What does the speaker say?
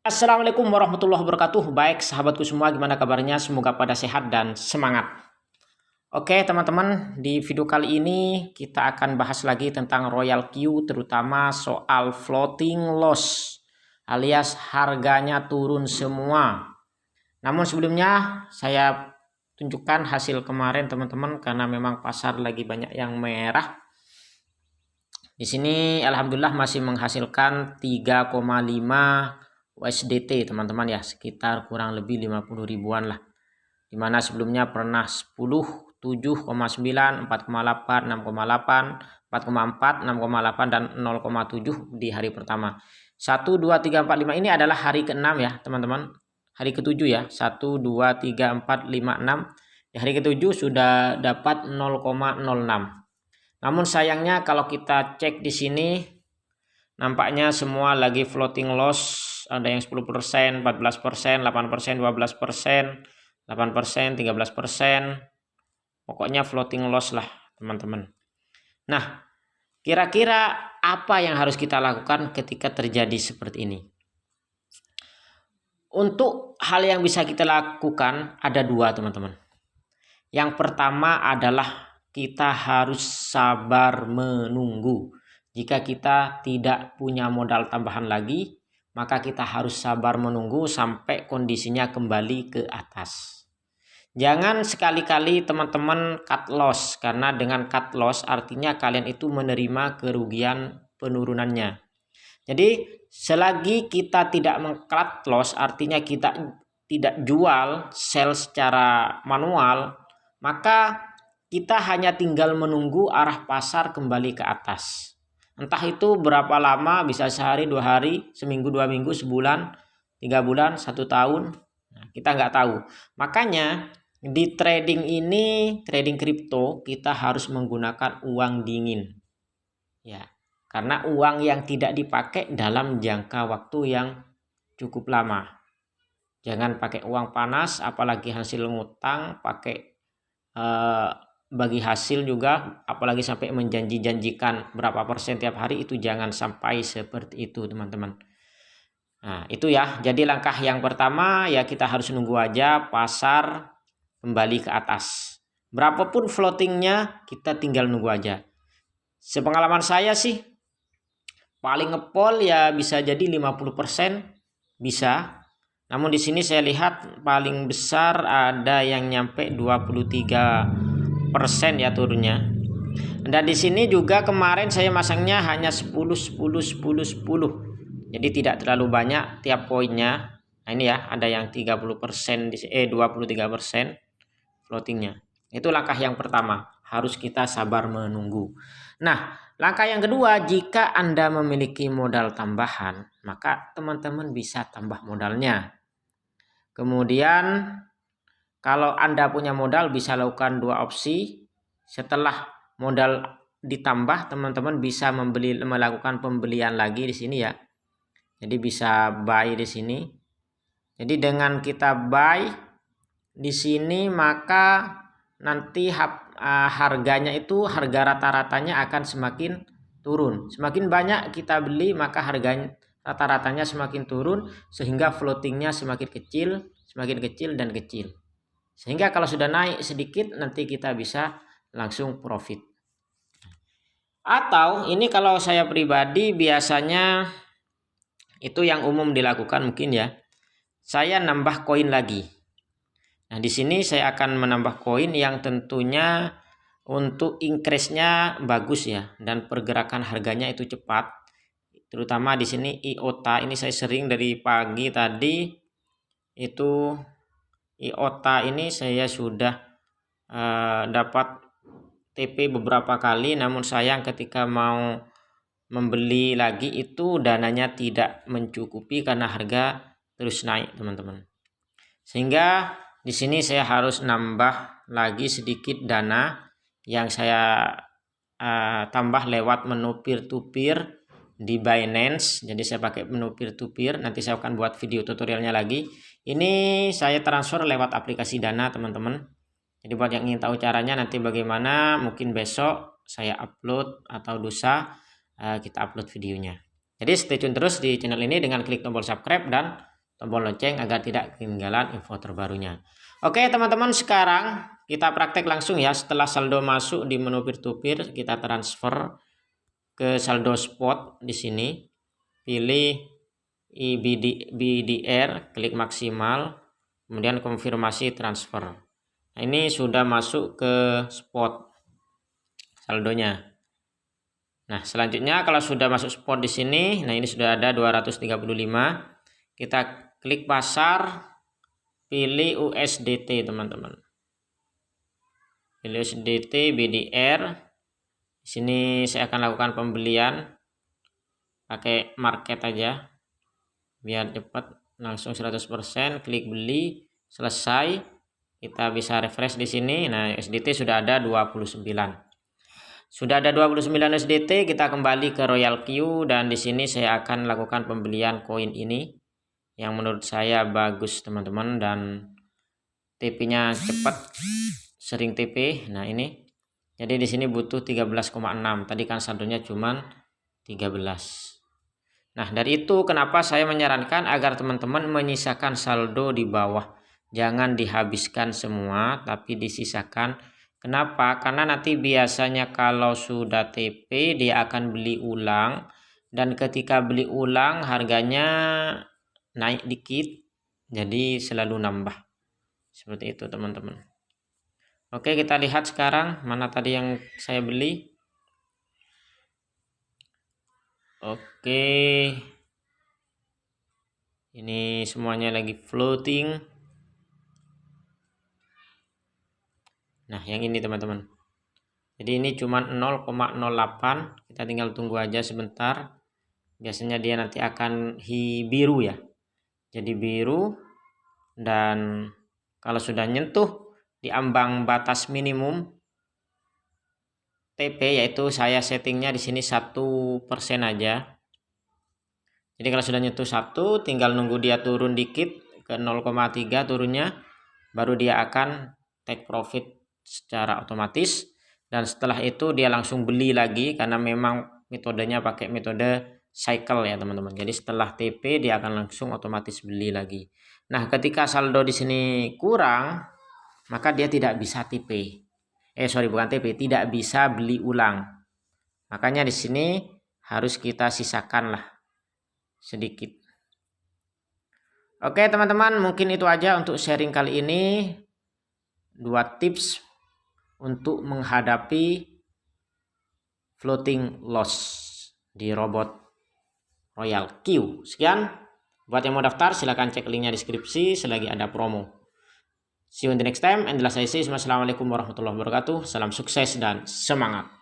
Assalamualaikum warahmatullahi wabarakatuh. Baik sahabatku semua, gimana kabarnya? Semoga pada sehat dan semangat. Oke teman-teman, di video kali ini kita akan bahas lagi tentang Royal Q, terutama soal floating loss alias harganya turun semua. Namun sebelumnya saya tunjukkan hasil kemarin teman-teman, karena memang pasar lagi banyak yang merah. Di sini alhamdulillah masih menghasilkan 3,5 USDT teman-teman ya, sekitar kurang lebih 50 ribuan lah. Dimana sebelumnya pernah 10, 7,9, 4,8, 6,8, 4,4, 6,8 dan 0,7 di hari pertama. 1, 2, 3, 4, 5 ini adalah hari ke-6 ya teman-teman. Hari ke-7 ya. 1, 2, 3, 4, 5, 6. Di hari ke-7 sudah dapat 0,06. Namun sayangnya kalau kita cek di sini nampaknya semua lagi floating loss. Ada yang 10%, 14%, 8%, 12%, 8%, 13%. Pokoknya floating loss lah teman-teman. Nah, kira-kira apa yang harus kita lakukan ketika terjadi seperti ini? Untuk hal yang bisa kita lakukan ada dua teman-teman. Yang pertama adalah kita harus sabar menunggu. Jika kita tidak punya modal tambahan lagi, maka kita harus sabar menunggu sampai kondisinya kembali ke atas. Jangan sekali-kali teman-teman cut loss, karena dengan cut loss artinya kalian itu menerima kerugian penurunannya. Jadi selagi kita tidak meng-cut loss, artinya kita tidak jual, sell secara manual, maka kita hanya tinggal menunggu arah pasar kembali ke atas. Entah itu berapa lama, bisa sehari, 2 hari, seminggu, 2 minggu, sebulan, 3 bulan, 1 tahun. Nah, kita nggak tahu. Makanya di trading ini, trading kripto, kita harus menggunakan uang dingin. Ya, karena uang yang tidak dipakai dalam jangka waktu yang cukup lama. Jangan pakai uang panas, apalagi hasil ngutang, pakai bagi hasil juga, apalagi sampai menjanjikan berapa persen tiap hari, itu jangan sampai seperti itu teman-teman. Nah itu ya, jadi langkah yang pertama ya kita harus nunggu aja pasar kembali ke atas. Berapapun floatingnya kita tinggal nunggu aja. Sepengalaman saya sih paling ngepol ya bisa jadi 50% bisa. Namun di sini saya lihat paling besar ada yang nyampe 23% ya turunnya. Dan di sini juga kemarin saya masangnya hanya 10 10 10 10. Jadi tidak terlalu banyak tiap poinnya. Nah ini ya, ada yang 30% 23% floatingnya. Itu langkah yang pertama, harus kita sabar menunggu. Nah, langkah yang kedua, jika Anda memiliki modal tambahan, maka teman-teman bisa tambah modalnya. Kemudian kalau Anda punya modal bisa lakukan dua opsi. Setelah modal ditambah, teman-teman bisa melakukan pembelian lagi di sini ya. Jadi bisa buy di sini. Jadi dengan kita buy di sini, maka nanti harganya itu, harga rata-ratanya akan semakin turun. Semakin banyak kita beli, maka harganya rata-ratanya semakin turun, sehingga floatingnya semakin kecil dan kecil. Sehingga kalau sudah naik sedikit, nanti kita bisa langsung profit. Atau ini kalau saya pribadi biasanya itu yang umum dilakukan mungkin ya. Saya nambah koin lagi. Nah, di sini saya akan menambah koin yang tentunya untuk increase-nya bagus ya, dan pergerakan harganya itu cepat. Terutama di sini IOTA ini saya sering dari pagi tadi itu IOTA ini saya sudah dapat TP beberapa kali, namun sayang ketika mau membeli lagi itu dananya tidak mencukupi karena harga terus naik teman-teman. Sehingga di sini saya harus nambah lagi sedikit dana yang saya tambah lewat menu peer to peer di Binance. Jadi saya pakai menu peer to peer, nanti saya akan buat video tutorialnya lagi. Ini saya transfer lewat aplikasi Dana teman-teman. Jadi buat yang ingin tahu caranya nanti bagaimana, mungkin besok saya upload atau lusa kita upload videonya. Jadi stay tune terus di channel ini dengan klik tombol subscribe dan tombol lonceng agar tidak ketinggalan info terbarunya. Oke teman-teman, sekarang kita praktek langsung ya. Setelah saldo masuk di menu peer-to-peer, kita transfer ke saldo spot di sini. Pilih BDR, klik maksimal, kemudian konfirmasi transfer. Nah, ini sudah masuk ke spot saldonya. Nah, selanjutnya kalau sudah masuk spot di sini, nah ini sudah ada 235. Kita klik pasar, pilih USDT teman-teman. Pilih USDT BDR. Di sini saya akan lakukan pembelian pakai market aja biar cepat, langsung 100%, klik beli, selesai. Kita bisa refresh di sini. Nah, USDT sudah ada 29. Sudah ada 29 USDT, kita kembali ke Royal Q dan di sini saya akan lakukan pembelian koin ini yang menurut saya bagus teman-teman dan TP-nya cepat, sering TP. Nah, ini. Jadi di sini butuh 13,6. Tadi kan saldonya cuman 13. Nah, dari itu kenapa saya menyarankan agar teman-teman menyisakan saldo di bawah. Jangan dihabiskan semua, tapi disisakan. Kenapa? Karena nanti biasanya kalau sudah TP, dia akan beli ulang. Dan ketika beli ulang, harganya naik dikit. Jadi selalu nambah. Seperti itu teman-teman. Oke, kita lihat sekarang mana tadi yang saya beli. Oke, ini semuanya lagi floating. Nah, yang ini teman-teman. Jadi ini cuma 0,08. Kita tinggal tunggu aja sebentar. Biasanya dia nanti akan biru ya. Jadi biru, dan kalau sudah nyentuh di ambang batas minimum TP, yaitu saya settingnya di sini 1% aja. Jadi kalau sudah nyentuh 1, tinggal nunggu dia turun dikit ke 0,3 turunnya, baru dia akan take profit secara otomatis. Dan setelah itu dia langsung beli lagi karena memang metodenya pakai metode cycle ya teman-teman. Jadi setelah TP dia akan langsung otomatis beli lagi. Nah, ketika saldo di sini kurang, maka dia tidak bisa TP. Bukan TP, tidak bisa beli ulang. Makanya di sini harus kita sisakan lah sedikit. Oke teman-teman, mungkin itu aja untuk sharing kali ini. 2 tips untuk menghadapi floating loss di robot Royal Q. Sekian. Buat yang mau daftar silahkan cek linknya di deskripsi selagi ada promo. See you in the next time. And saya Assalamualaikum warahmatullahi wabarakatuh. Salam sukses dan semangat.